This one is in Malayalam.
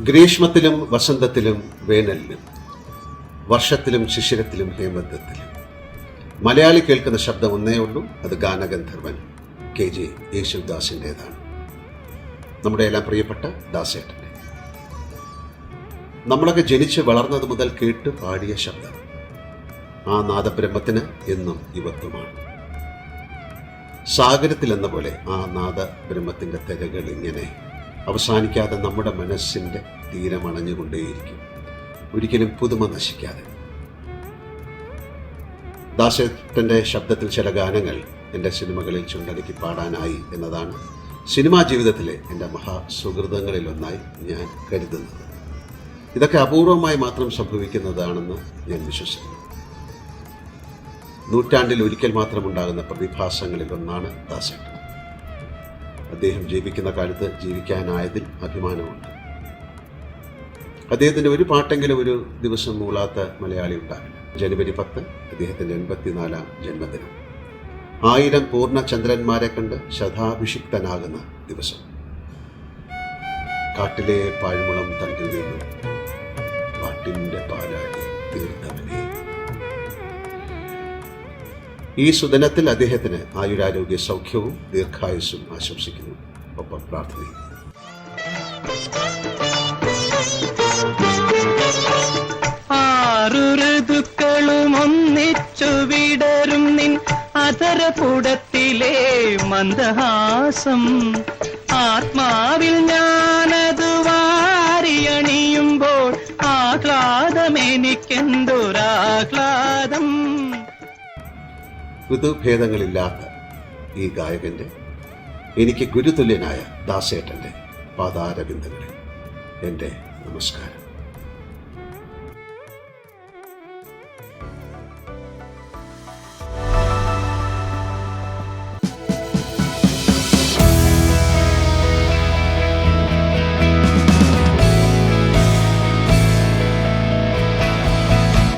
ഗ്രീഷ്മത്തിലും വസന്തത്തിലും വേനലിലും, വർഷത്തിലും ശിശിരത്തിലും ഹേമന്തത്തിലും മലയാളി കേൾക്കുന്ന ശബ്ദം ഒന്നേ ഉള്ളൂ. അത് ഗാനഗന്ധർവൻ KG യേശുദാസിൻ്റെതാണ്. നമ്മുടെ എല്ലാം പ്രിയപ്പെട്ട ദാസേട്ടൻ്റെ. നമ്മളൊക്കെ ജനിച്ച് വളർന്നത് മുതൽ കേട്ട് പാടിയ ശബ്ദം. ആ നാദബ്രഹ്മത്തിന് എന്നും യുവത്വമാണ്. സാഗരത്തിലെന്ന പോലെ ആ നാദബ്രഹ്മത്തിൻ്റെ തിരകൾ ഇങ്ങനെ അവസാനിക്കാതെ നമ്മുടെ മനസ്സിൻ്റെ തീരമണഞ്ഞുകൊണ്ടേയിരിക്കും, ഒരിക്കലും പുതുമ നശിക്കാതെ. ദാസേട്ടൻ്റെ ശബ്ദത്തിൽ ചില ഗാനങ്ങൾ എൻ്റെ സിനിമകളിൽ ചുണ്ടനക്കി പാടാനായി എന്നതാണ് സിനിമാ ജീവിതത്തിലെ എൻ്റെ മഹാസുഹൃതങ്ങളിലൊന്നായി ഞാൻ കരുതുന്നത്. ഇതൊക്കെ അപൂർവമായി മാത്രം സംഭവിക്കുന്നതാണെന്ന് ഞാൻ വിശ്വസിക്കുന്നു. നൂറ്റാണ്ടിൽ ഒരിക്കൽ മാത്രം ഉണ്ടാകുന്ന പ്രതിഭാസങ്ങളിൽ ഒന്നാണ് ദാസേട്ടൻ. അദ്ദേഹം ജീവിക്കുന്ന കാലത്ത് ജീവിക്കാനായതിൽ അഭിമാനമുണ്ട്. അദ്ദേഹത്തിൻ്റെ ഒരു പാട്ടെങ്കിലും ഒരു ദിവസം മൂളാത്ത മലയാളി ഉണ്ടാവില്ല. ജനുവരി 10 അദ്ദേഹത്തിൻ്റെ 84ാം ജന്മദിനം. 1000 പൂർണ്ണചന്ദ്രന്മാരെ കണ്ട് ശതാഭിഷിക്തനാകുന്ന ദിവസം. കാട്ടിലെ പാഴ്മുളം തണ്ടിൽ നിന്നും പാട്ടിൻ്റെ പാലാഴി തീർത്തവനെ. ഈ സുദിനത്തിൽ അദ്ദേഹത്തിന് ആയുരാരോഗ്യ സൗഖ്യവും ദീർഘായുസ്സും ആശംസിക്കുന്നു. ഒപ്പം പ്രാർത്ഥനയും. ആറു ഋതുക്കളും ഒന്നിച്ചു വിടരും നിൻ അധരപുടത്തിലെ മന്ദഹാസം. ആത്മാവിൽ ഞാനത് വാരിയണിയുമ്പോൾ ആഹ്ലാദമെനിക്കെന്തൊരാഹ്ലാദം. ഋതുഭേദങ്ങളില്ലാത്ത ഈ ഗായകന്റെ, എനിക്ക് ഗുരുതുല്യനായ ദാസേട്ടൻ്റെ പാതാരബിന്ദങ്ങളിൽ എൻ്റെ നമസ്കാരം.